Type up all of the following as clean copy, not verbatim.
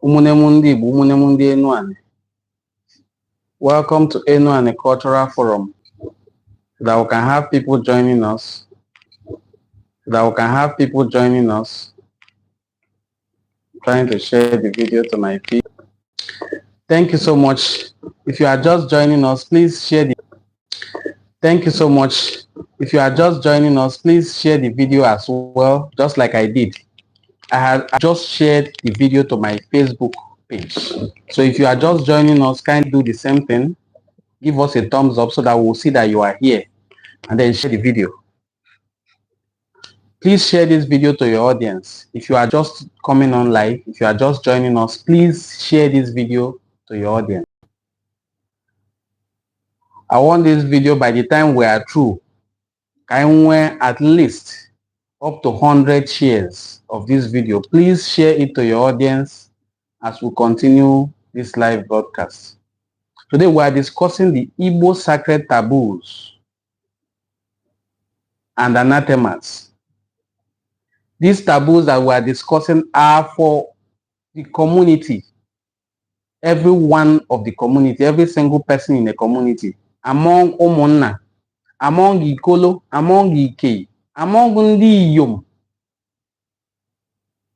Umunemundi Igbo, Umunemundi Enuani. Welcome to Enuani Cultural Forum. That we can have people joining us. Trying to share the video to my feed. Thank you so much. If you are just joining us, please share the. Thank you so much. If you are just joining us, please share the video as well, just like I did. I just shared the video to my Facebook page. So if you are just joining us, kindly do the same thing. Give us a thumbs up so that we'll see that you are here, and then share the video. Please share this video to your audience. If you are just coming on live, if you are just joining us, please share this video to your audience. I want this video, by the time we are through, at least up to 100 shares of this video. Please share it to your audience as we continue this live broadcast. Today we are discussing the Igbo sacred taboos and anathemas. These taboos that we are discussing are for the community, every one of the community, every single person in the community, among Omonna, among Ikolo, among Ike, among Ndi Iyom,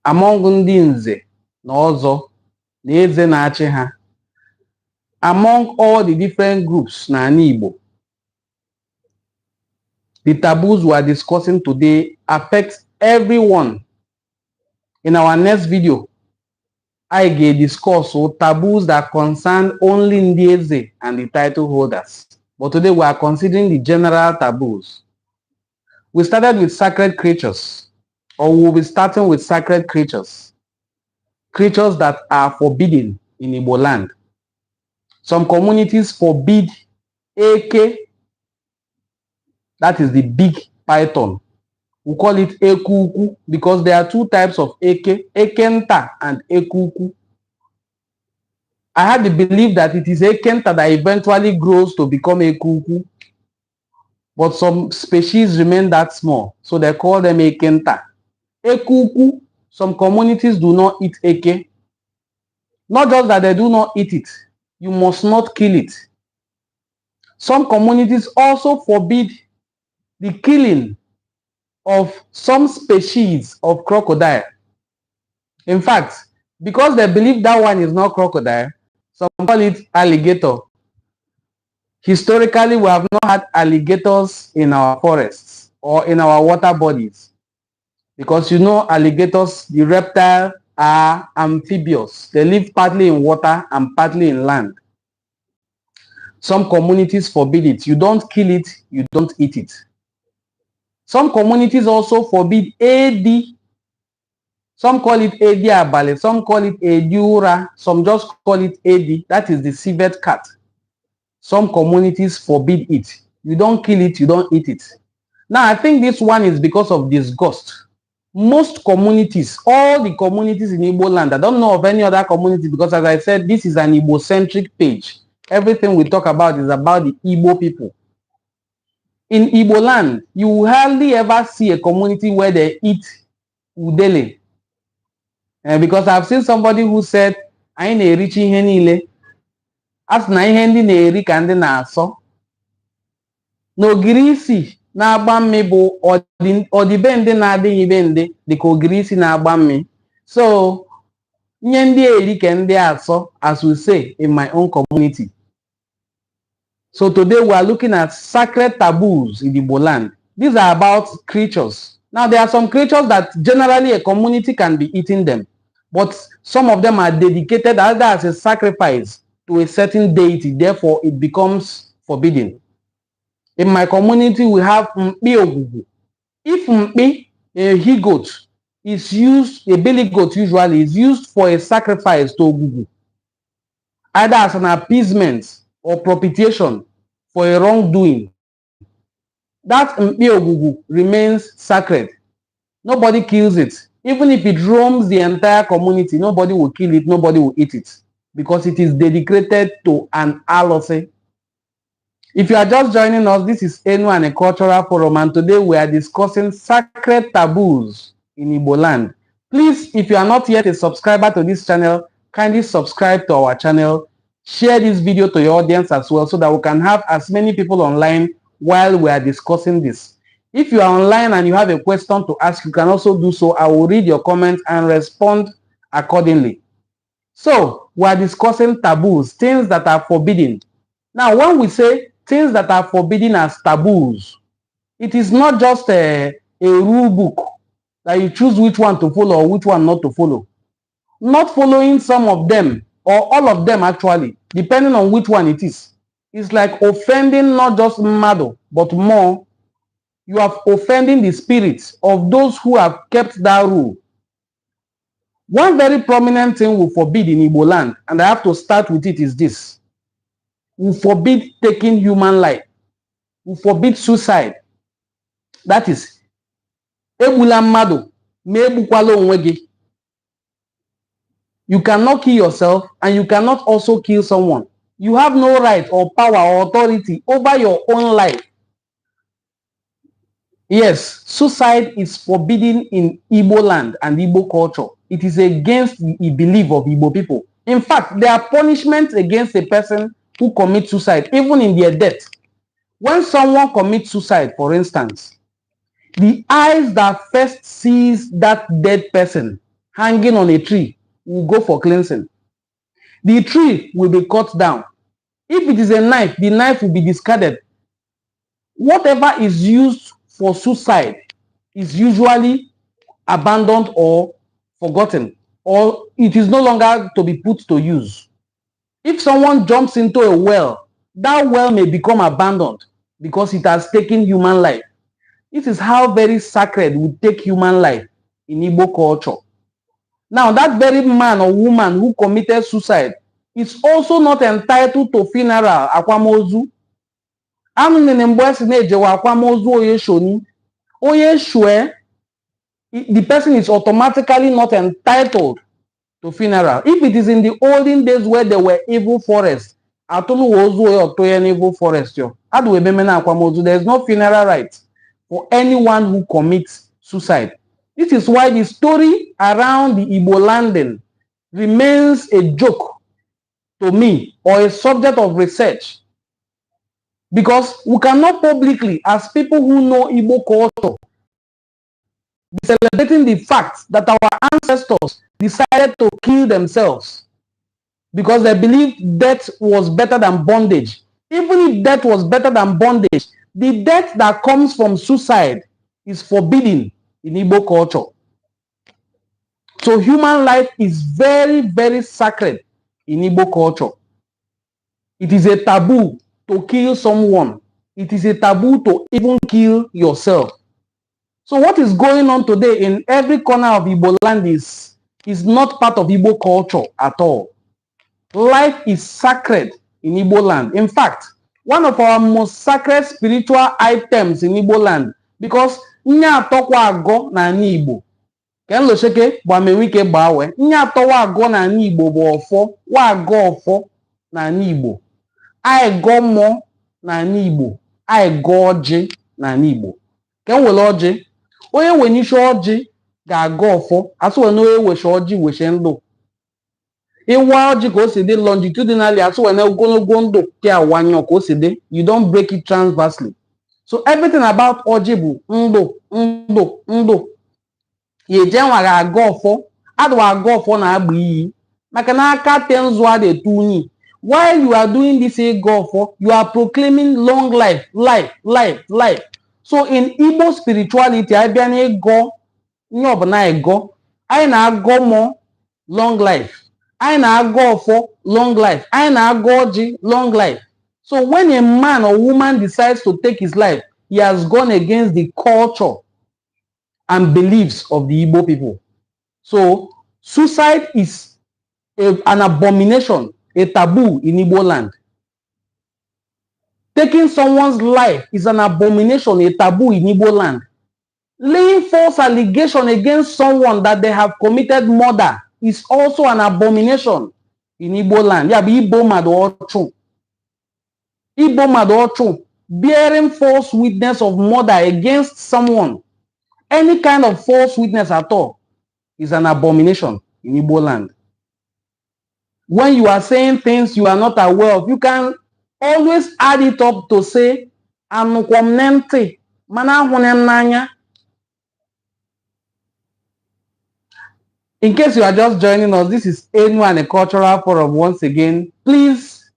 among Ndi Nze, N'Ozo, N'Eze Na-achị ha, among all the different groups na Igbo. The taboos we are discussing today affect everyone. In our next video, I will discuss taboos that concern only Ndieze and the title holders. But today we are considering the general taboos. We started with sacred creatures, or we will be starting with sacred creatures. Creatures that are forbidden in Igbo land. Some communities forbid Eke, that is the big python. We call it Ekuku because there are two types of Eke, Ekenta and Ekuku. I had the belief that it is Ekenta that eventually grows to become Ekuku, but some species remain that small, so they call them Ekenta. Ekuku, some communities do not eat Eke. Not just that they do not eat it, you must not kill it. Some communities also forbid the killing of some species of crocodile. In fact, because they believe that one is not crocodile, some call it alligator. Historically, we have not had alligators in our forests or in our water bodies. Because you know, alligators, the reptile, are amphibious. They live partly in water and partly in land. Some communities forbid it. You don't kill it, you don't eat it. Some communities also forbid AD. Some call it AD abale, some call it Edura, some just call it AD. That is the civet cat. Some communities forbid it. You don't kill it, you don't eat it. Now, I think this one is because of disgust. Most communities, all the communities in Igbo land, I don't know of any other community because, as I said, this is an Igbo-centric page. Everything we talk about is about the Igbo people. In Igbo land, you will hardly ever see a community where they eat udele. Because I've seen somebody who said, I na eri chi ihe niile. As na ihe ndị na-eri ka ndị na-asọ. N'ogiri isi na-agba mmiri bụ ọdịbe ndị na-adịghị be ndị dịka ogiri isi na-agba mmiri. So, ihe ndị eri ka ndị asọ, as we say in my own community. So today we are looking at sacred taboos in the Igbo land. These are about creatures. Now there are some creatures that generally a community can be eating them, but some of them are dedicated either as a sacrifice to a certain deity, therefore it becomes forbidden. In my community we have Mpi Ogugu. If Mpi, a he-goat, is used, a billy goat usually is used for a sacrifice to Ogugu, either as an appeasement or propitiation for a wrongdoing, that Mpi Ogugu remains sacred. Nobody kills it. Even if it roams the entire community, nobody will kill it, nobody will eat it, because it is dedicated to an alose. If you are just joining us, this is Enuani Cultural Forum, and today we are discussing sacred taboos in Igbo land. Please, if you are not yet a subscriber to this channel, kindly subscribe to our channel. Share this video to your audience as well so that we can have as many people online while we are discussing this. If you are online and you have a question to ask, you can also do so. I will read your comments and respond accordingly. So, we are discussing taboos, things that are forbidden. Now, when we say things that are forbidden as taboos, it is not just a rule book that you choose which one to follow or which one not to follow. Not following some of them or all of them actually, depending on which one it is like offending not just Mmadu, but more, you are offending the spirits of those who have kept that rule. One very prominent thing we forbid in Igbo land, and I have to start with it, is this. We forbid taking human life. We forbid suicide. That is, egbula mmadụ ma egbukwala onwe gị. You cannot kill yourself and you cannot also kill someone. You have no right or power or authority over your own life. Yes, suicide is forbidden in Igbo land and Igbo culture. It is against the belief of Igbo people. In fact, there are punishments against a person who commits suicide, even in their death. When someone commits suicide, for instance, the eyes that first sees that dead person hanging on a tree will go for cleansing. The tree will be cut down. If it is a knife, the knife will be discarded. Whatever is used for suicide is usually abandoned or forgotten, or it is no longer to be put to use. If someone jumps into a well, that well may become abandoned because it has taken human life. This is how very sacred we take human life in Igbo culture. Now, that very man or woman who committed suicide is also not entitled to funeral, akwamozu. The person is automatically not entitled to funeral. If it is in the olden days where there were evil forests, evil forest, there is no funeral rites for anyone who commits suicide. This is why the story around the Igbo landing remains a joke to me or a subject of research, because we cannot publicly, as people who know Igbo culture, be celebrating the fact that our ancestors decided to kill themselves because they believed death was better than bondage. Even if death was better than bondage, the death that comes from suicide is forbidden in Igbo culture. So human life is very, very sacred in Igbo culture. It is a taboo to kill someone. It is a taboo to even kill yourself. So what is going on today in every corner of Igbo land is not part of Igbo culture at all. Life is sacred in Igbo land. In fact, one of our most sacred spiritual items in Igbo land, because nya tokwa ago na ni Igbo. Ken lo sheke ba menwike bawe. Nya towa ago na ni Igbo bo ofo, wa ago ofo na ni Igbo. Ai go mo na ni Igbo. Ai go oji na ni Igbo. Ken wele oji? Onye wenisho oji ga-aga ọfọ, asụ wee na onye weshe oji weshe ndụ. Ịwa oji ka o si dị longitudinally, asụ wee na ogologo ndụ ke awanyo ka o si dị. You don't break it transversely. So everything about oji bụ ndụ. Yeje nwa ga-aga ọfọ, adwa aga ọfọ na agba iyi. Maka na aka tenzu ade tunyi. While you are doing this ịga ọfọ, you are proclaiming long life, life. So in Igbo spirituality, I be an go, I na-agọ more long life. I na-agọ for long life. I na-agọ long life. So when a man or woman decides to take his life, he has gone against the culture and beliefs of the Igbo people. So suicide is an abomination, a taboo in Igbo land. Taking someone's life is an abomination, a taboo in Igbo land. Laying false allegation against someone that they have committed murder is also an abomination in Igbo land. Yeah, Igbo Madochu. Igbo Madochu. Bearing false witness of murder against someone, any kind of false witness at all, is an abomination in Igbo land. when you are saying things you are not aware of, you can always add it up to say, anukwamnente, mana nanya. In case you are just joining us, this is Enuani Cultural Forum once again. Please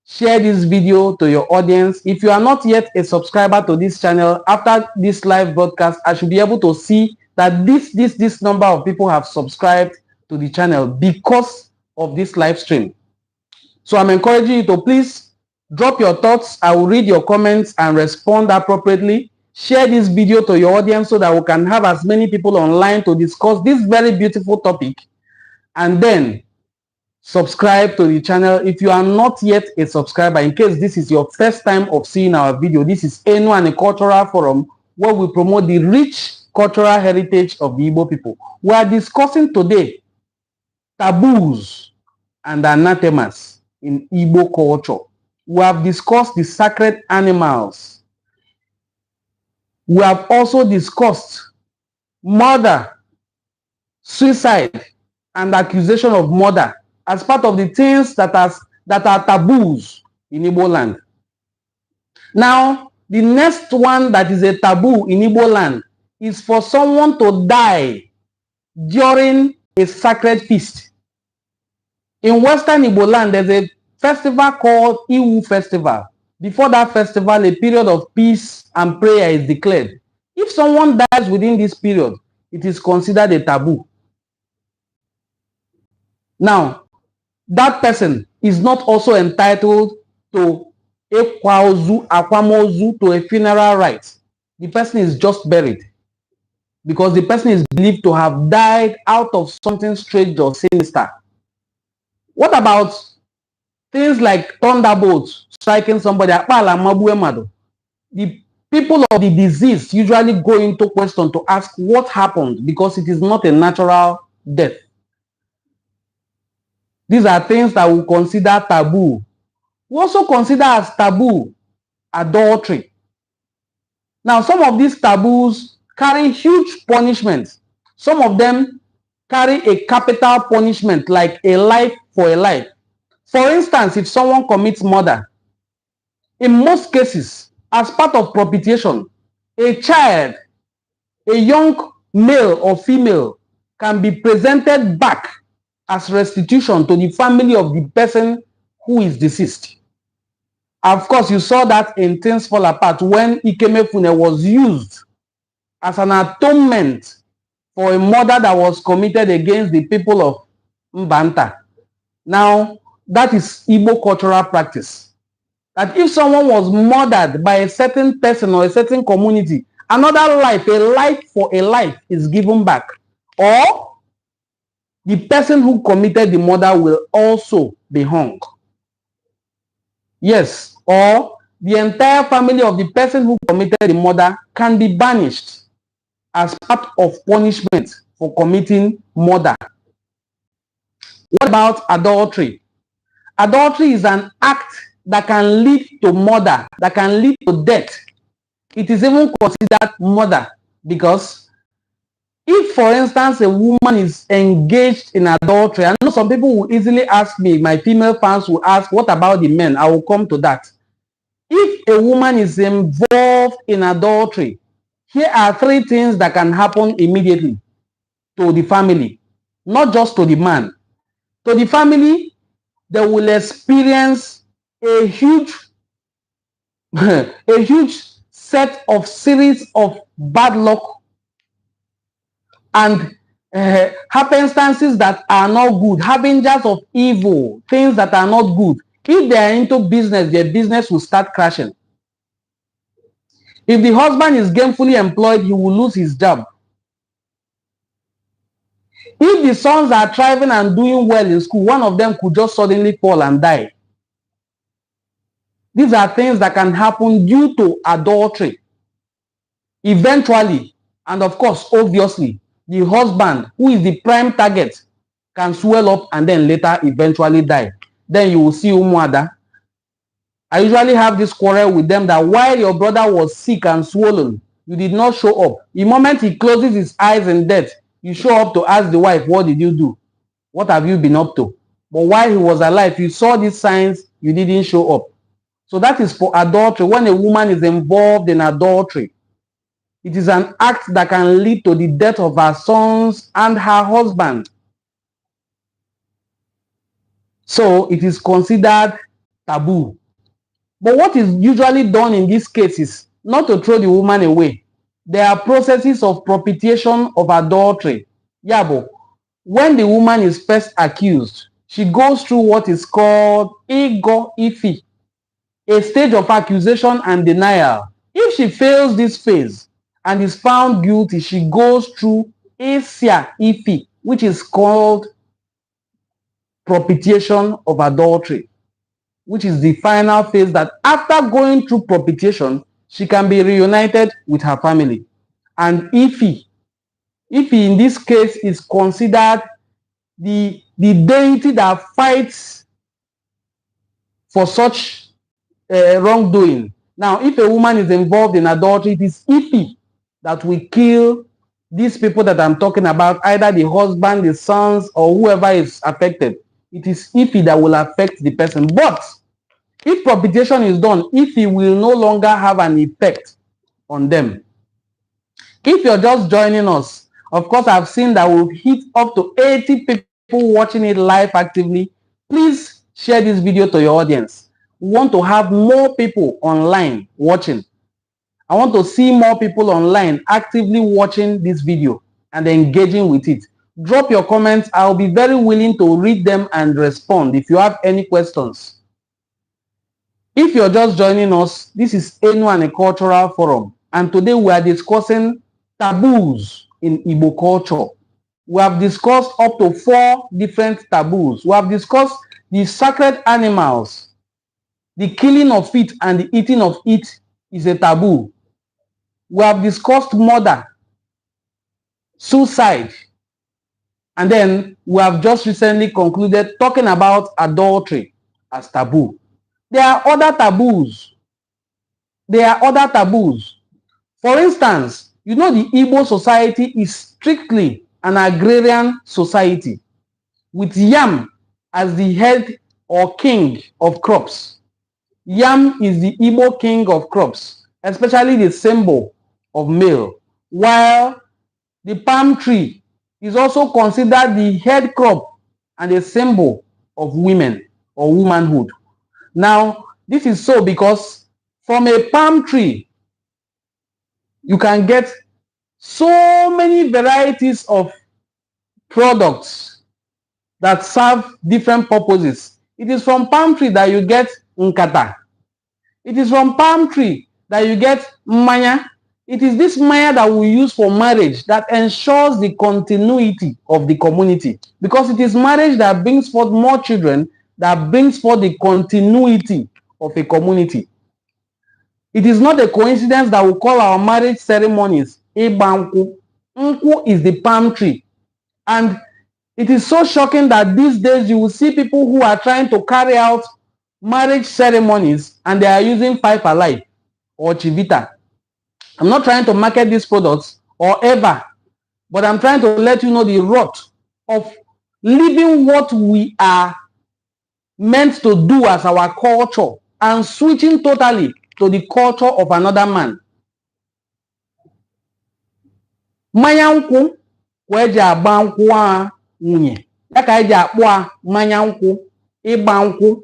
share this video to your audience. If you are not yet a subscriber to this channel, after this live broadcast, I should be able to see that this number of people have subscribed to the channel because of this live stream. So I'm encouraging you to please drop your thoughts. I will read your comments and respond appropriately. Share this video to your audience so that we can have as many people online to discuss this very beautiful topic. And then subscribe to the channel if you are not yet a subscriber. In case this is your first time of seeing our video, this is Enuani Cultural Forum, where we promote the rich cultural heritage of the Igbo people. We are discussing today taboos and anathemas in Igbo culture. We have discussed the sacred animals. We have also discussed murder, suicide, and accusation of murder as part of the things that are taboos in Igbo land. Now, the next one that is a taboo in Igbo land is for someone to die during a sacred feast. In Western Igbo land, there's a festival called Iwu Festival. Before that festival, a period of peace and prayer is declared. If someone dies within this period, it is considered a taboo. Now, that person is not also entitled to akwamozu, to a funeral rite. The person is just buried because the person is believed to have died out of something strange or sinister. What about things like thunderbolts striking somebody? The people of the deceased usually go into question to ask what happened because it is not a natural death. These are things that we consider taboo. We also consider as taboo adultery. Now, some of these taboos carry huge punishments. Some of them carry a capital punishment like a life for a life. For instance, if someone commits murder, in most cases, as part of propitiation, a child, a young male or female, can be presented back as restitution to the family of the person who is deceased. Of course, you saw that in Things Fall Apart when Ikemefune was used as an atonement for a murder that was committed against the people of Mbanta. Now, that is Igbo cultural practice. That if someone was murdered by a certain person or a certain community, another life, a life for a life, is given back. Or the person who committed the murder will also be hung. Yes, or the entire family of the person who committed the murder can be banished as part of punishment for committing murder. What about adultery? Adultery is an act that can lead to murder, that can lead to death. It is even considered murder because if, for instance, a woman is engaged in adultery, I know some people will easily ask me, my female fans will ask, what about the men? I will come to that. If a woman is involved in adultery, here are three things that can happen immediately to the family, not just to the man. To the family, they will experience a huge set of series of bad luck and happenstances that are not good, harbingers of evil, things that are not good. If they are into business, their business will start crashing. If the husband is gainfully employed, he will lose his job. If the sons are thriving and doing well in school, one of them could just suddenly fall and die. These are things that can happen due to adultery. Eventually, and of course, obviously, the husband, who is the prime target, can swell up and then later eventually die. Then you will see Umuada. I usually have this quarrel with them that while your brother was sick and swollen, you did not show up. The moment he closes his eyes in death, you show up to ask the wife, what did you do? What have you been up to? but while he was alive, you saw these signs, you didn't show up. So that is for adultery. When a woman is involved in adultery, it is an act that can lead to the death of her sons and her husband. So it is considered taboo. But what is usually done in this case is not to throw the woman away. There are processes of propitiation of adultery. Yabo, when the woman is first accused, she goes through what is called ego ifi, a stage of accusation and denial. If she fails this phase and is found guilty, she goes through asia ifi, which is called propitiation of adultery, which is the final phase that after going through propitiation, she can be reunited with her family. And Ifi in this case is considered the deity that fights for such wrongdoing. Now, if a woman is involved in adultery, it is Ifi that will kill these people that I'm talking about, either the husband, the sons, or whoever is affected. It is Ifi that will affect the person. But if propitiation is done, Ifi will no longer have an effect on them. If you're just joining us, of course, I've seen that we've hit up to 80 people watching it live actively. Please share this video to your audience. We want to have more people online watching. I want to see more people online actively watching this video and engaging with it. Drop your comments. I'll be very willing to read them and respond if you have any questions. If you're just joining us, this is Enuani Cultural Forum, and today we are discussing taboos in Igbo culture. We have discussed up to 4 different taboos. We have discussed the sacred animals. The killing of it and the eating of it is a taboo. We have discussed murder, suicide, and then we have just recently concluded talking about adultery as taboo. There are other taboos. For instance, you know the Igbo society is strictly an agrarian society with yam as the head or king of crops. Yam is the Igbo king of crops, especially the symbol of male, while the palm tree is also considered the head crop and a symbol of women or womanhood. Now, this is so because from a palm tree, you can get so many varieties of products that serve different purposes. It is from palm tree that you get nkata. It is from palm tree that you get mmanya. It is this mmanya that we use for marriage that ensures the continuity of the community, because it is marriage that brings forth more children, that brings forth the continuity of a community. It is not a coincidence that we call our marriage ceremonies Ibanku. Nku is the palm tree. And it is so shocking that these days you will see people who are trying to carry out marriage ceremonies and they are using 5 Alive or Chivita. I'm not trying to market these products or ever, but I'm trying to let you know the rot of living what we are meant to do as our culture and switching totally to the culture of another man. Mmanya nkwụ kwa eji agba nkwụ a nwunye ya ka eji akpụ a mmanya nkwụ ịgba nkwụ.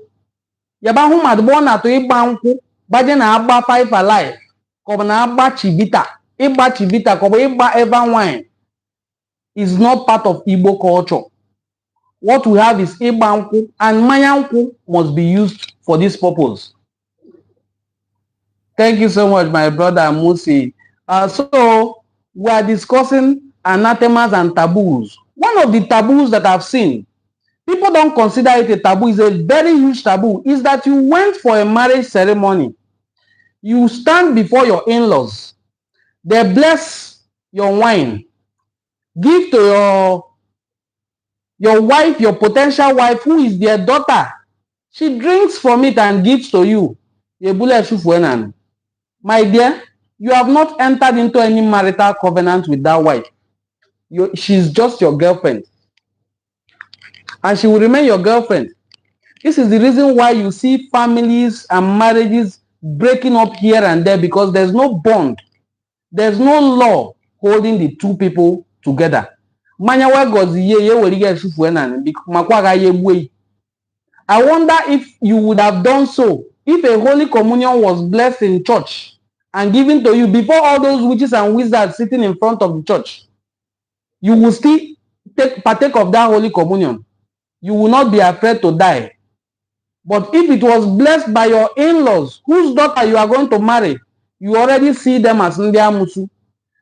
Yaba hụ mmadụ bụ ọ na-atụ ịgba nkwụ baje na agba 5 Alive ka ọ bụ na agba chivita. Ịgba chivita ka ọ bụ ịgba eva wine is not part of Igbo culture. What we have is ịgba nkwụ, and mmanya nkwụ must be used for this purpose. Thank you so much, my brother Musi. So we are discussing anathemas and taboos. One of the taboos that I've seen, people don't consider it a taboo, is a very huge taboo, is that you went for a marriage ceremony. You stand before your in-laws. They bless your wine. Give to your wife, your potential wife, who is their daughter. She drinks from it and gives to you. My dear, you have not entered into any marital covenant with that wife. She's just your girlfriend. and she will remain your girlfriend. This is the reason why you see families and marriages breaking up here and there, because there's no bond. There's no law holding the two people together. I wonder if you would have done so if a Holy Communion was blessed in church and given to you before all those witches and wizards sitting in front of the church. You will still partake of that Holy Communion. You will not be afraid to die. But if it was blessed by your in-laws, whose daughter you are going to marry, you already see them as Ndiamusu.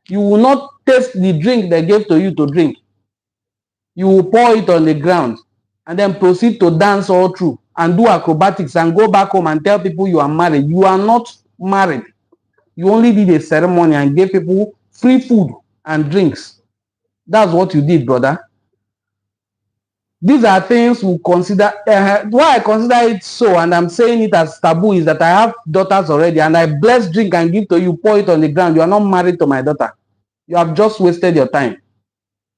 You will not taste the drink they gave to you to drink. You will pour it on the ground and then proceed to dance all through and do acrobatics and go back home and tell people you are married. You are not married. You only did a ceremony and gave people free food and drinks. That's what you did, brother. These are things we consider. Why I consider it so, and I'm saying it as taboo, is that I have daughters already, and I bless drink and give to you, pour it on the ground. You are not married to my daughter. You have just wasted your time,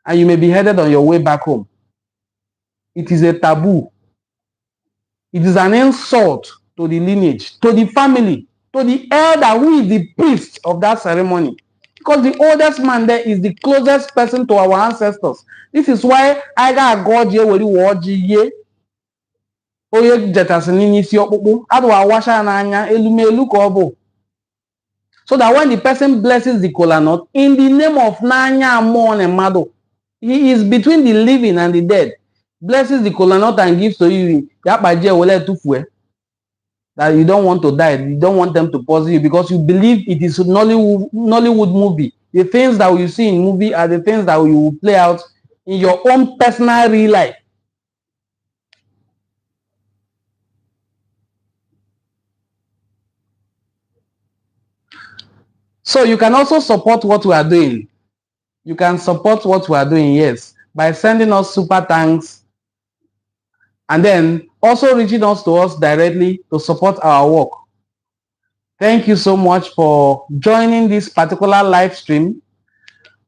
and you may be headed on your way back home. It is a taboo. It is an insult to the lineage, to the family, to the elder who is the priest of that ceremony. Because the oldest man there is the closest person to our ancestors. This is why I got God here with the word ye. Oye jetasinini si okpukpu adwa washa n'anya elumelu ka obo. So that when the person blesses the kola nut in the name of Nanya Amon and Mado, he is between the living and the dead. Blesses the kola nut and gives to you that you don't want to die, you don't want them to poison you because you believe it is Nollywood movie. The things that you see in movie are the things that you will play out in your own personal real life. So you can also support what we are doing. You can support what we are doing, yes, by sending us super thanks and then also reaching out to us directly to support our work. Thank you so much for joining this particular live stream.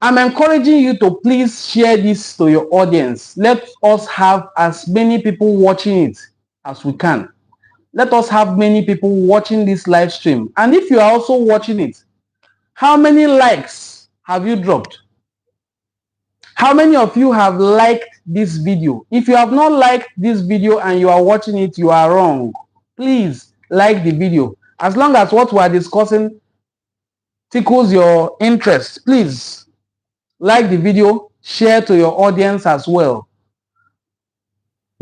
I'm encouraging you to please share this to your audience. Let us have as many people watching it as we can. Let us have many people watching this live stream. And if you are also watching it, how many likes have you dropped? How many of you have liked this video? If you have not liked this video and you are watching it, you are wrong. Please like the video. As long as what we are discussing tickles your interest, please like the video, share to your audience as well.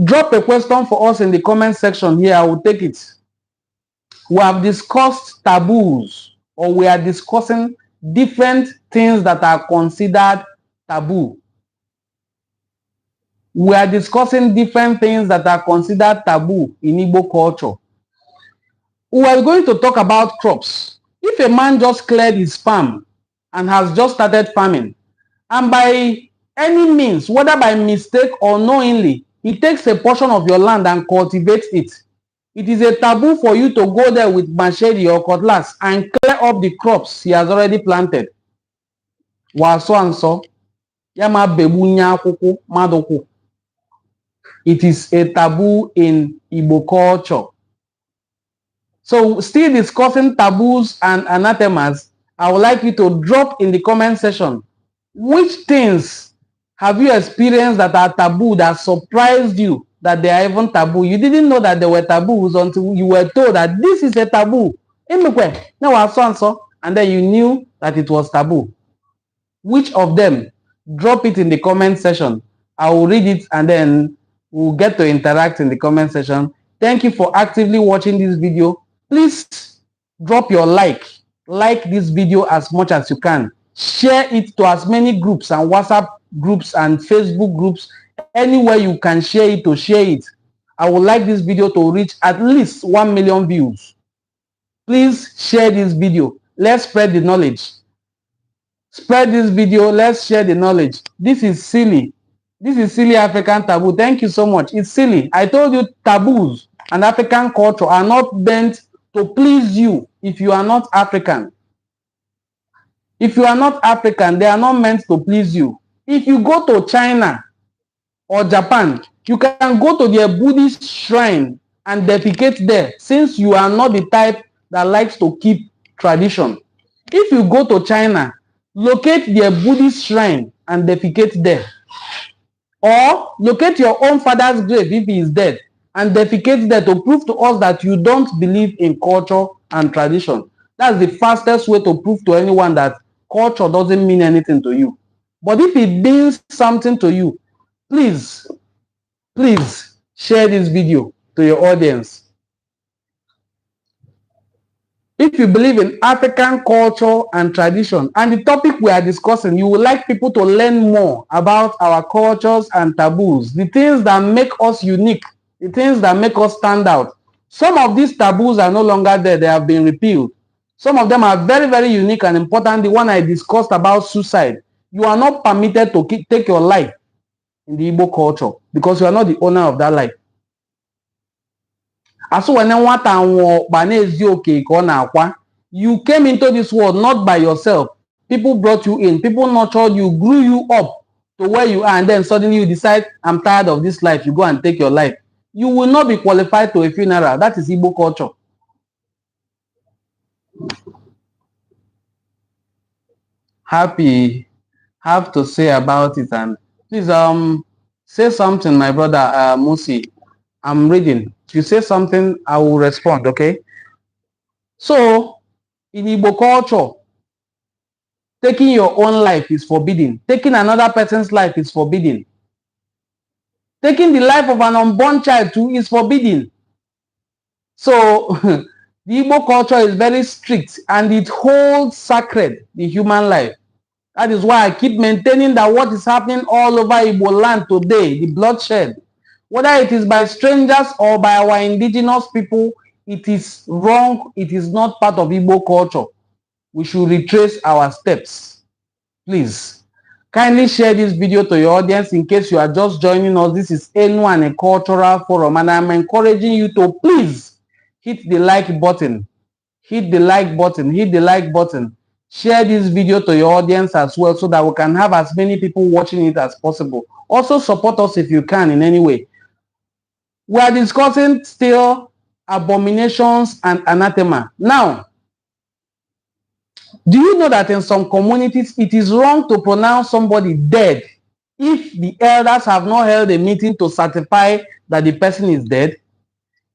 Drop a question for us in the comment section here. I will take it. We have discussed taboos, or we are discussing different things that are considered taboo. We are discussing different things that are considered taboo in Igbo culture. We are going to talk about crops. If a man just cleared his farm and has just started farming, and by any means, whether by mistake or knowingly, he takes a portion of your land and cultivates it, it is a taboo for you to go there with machete or cutlass and clear up the crops he has already planted. It is a taboo in Igbo culture. So still discussing taboos and anathemas, I would like you to drop in the comment section which things have you experienced that are taboo, that surprised you that they are even taboo. You didn't know that they were taboos until you were told that this is a taboo. And then you knew that it was taboo. Which of them? Drop it in the comment section. I will read it and then we'll get to interact in the comment section. Thank you for actively watching this video. Please drop your like this video as much as you can. Share it to as many groups and WhatsApp groups and Facebook groups. Anywhere you can share it, to share it. I would like this video to reach at least 1 million views. Please share this video. Let's spread the knowledge. Spread this video. Let's share the knowledge. This is silly. This is silly African taboo. Thank you so much. It's silly. I told you taboos and African culture are not meant to please you if you are not African. If you are not African, they are not meant to please you. If you go to China or Japan, You can go to their Buddhist shrine and defecate there, since you are not the type that likes to keep tradition. If you go to China, locate their Buddhist shrine and defecate there. Or locate your own father's grave if he is dead and defecate there to prove to us that you don't believe in culture and tradition. That's the fastest way to prove to anyone that culture doesn't mean anything to you. But if it means something to you, please share this video to your audience. If you believe in African culture and tradition and the topic we are discussing, you would like people to learn more about our cultures and taboos, the things that make us unique, the things that make us stand out. Some of these taboos are no longer there, they have been repealed. Some of them are very, very unique and important. The one I discussed about suicide. You are not permitted to take your life in the Igbo culture because you are not the owner of that life. You came into this world not by yourself. People brought you in. People nurtured you, grew you up to where you are, and then suddenly you decide, I'm tired of this life. You go and take your life. You will not be qualified to a funeral. That is Igbo culture. Happy have to say about it, and please say something, my brother Musi. I'm reading. If you say something, I will respond, okay? So, in Igbo culture, taking your own life is forbidden. Taking another person's life is forbidden. Taking the life of an unborn child too is forbidden. So, the Igbo culture is very strict and it holds sacred the human life. That is why I keep maintaining that what is happening all over Igbo land today, the bloodshed, whether it is by strangers or by our indigenous people, it is wrong. It is not part of Igbo culture. We should retrace our steps. Please, kindly share this video to your audience in case you are just joining us. This is Enuani Cultural Forum, and I'm encouraging you to please hit the like button. Hit the like button. Hit the like button. Share this video to your audience as well so that we can have as many people watching it as possible. Also support us if you can in any way. We are discussing still abominations and anathema. Now, do you know that in some communities it is wrong to pronounce somebody dead if the elders have not held a meeting to certify that the person is dead?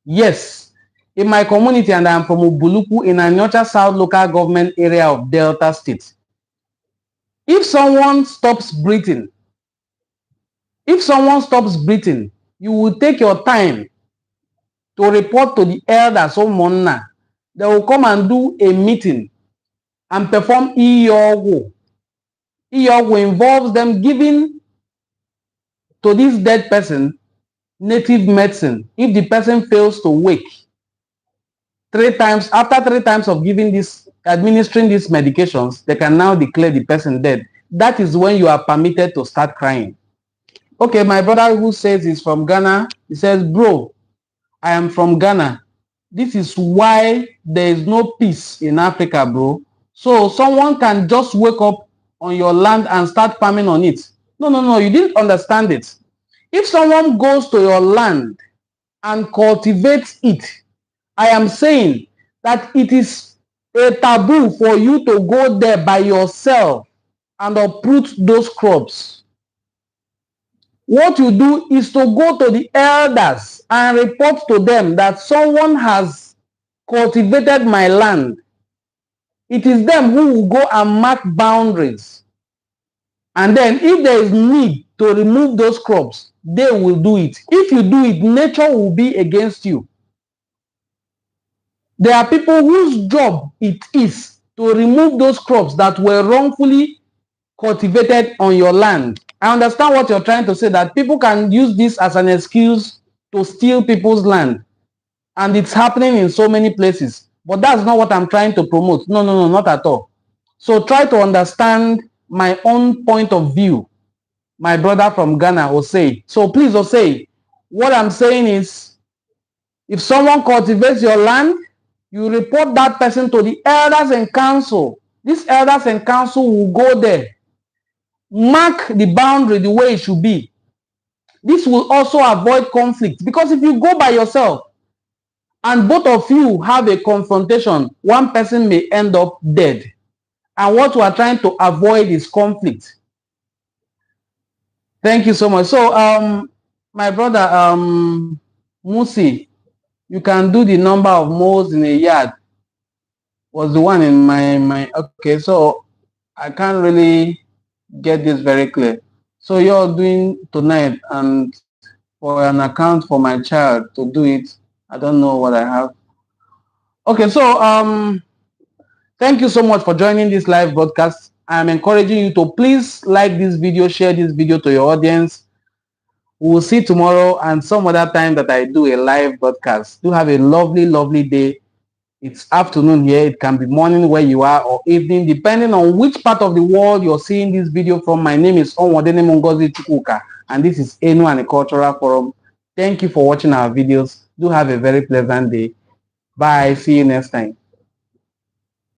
Yes. In my community, and I am from Ubuluku in Anyocha South local government area of Delta State, if someone stops breathing, you will take your time to report to the elders or Monna. They will come and do a meeting and perform Iyogo. Iyogo involves them giving to this dead person native medicine. If the person fails to wake 3 times, after 3 times of administering these medications, they can now declare the person dead. That is when you are permitted to start crying. Okay, my brother who says he's from Ghana, he says, bro, I am from Ghana. This is why there is no peace in Africa, bro. So someone can just wake up on your land and start farming on it. No, you didn't understand it. If someone goes to your land and cultivates it, I am saying that it is a taboo for you to go there by yourself and uproot those crops. What you do is to go to the elders and report to them that someone has cultivated my land. It is them who will go and mark boundaries. And then if there is need to remove those crops, they will do it. If you do it, nature will be against you. There are people whose job it is to remove those crops that were wrongfully cultivated on your land. I understand what you're trying to say, that people can use this as an excuse to steal people's land. And it's happening in so many places. But that's not what I'm trying to promote. No, not at all. So try to understand my own point of view. My brother from Ghana, Osei. So please, Osei, what I'm saying is, if someone cultivates your land, you report that person to the elders and council. These elders and council will go there, mark the boundary the way it should be. This will also avoid conflict, because if you go by yourself and both of you have a confrontation, one person may end up dead. And what we are trying to avoid is conflict. Thank you so much. So my brother Musi, you can do the number of moles in a yard. Was the one in my okay, so I can't really get this very clear. So you're doing tonight, and for an account for my child to do it, I don't know what I have. Okay, so thank you so much for joining this live broadcast. I'm encouraging you to please like this video, share this video to your audience. We'll see tomorrow and some other time that I do a live broadcast. Do have a lovely, lovely day. It's afternoon here. It can be morning where you are, or evening, depending on which part of the world you're seeing this video from. My name is Onwadene Mongozi Chukwuka, and this is Enuani Cultural Forum. Thank you for watching our videos. Do have a very pleasant day. Bye. See you next time.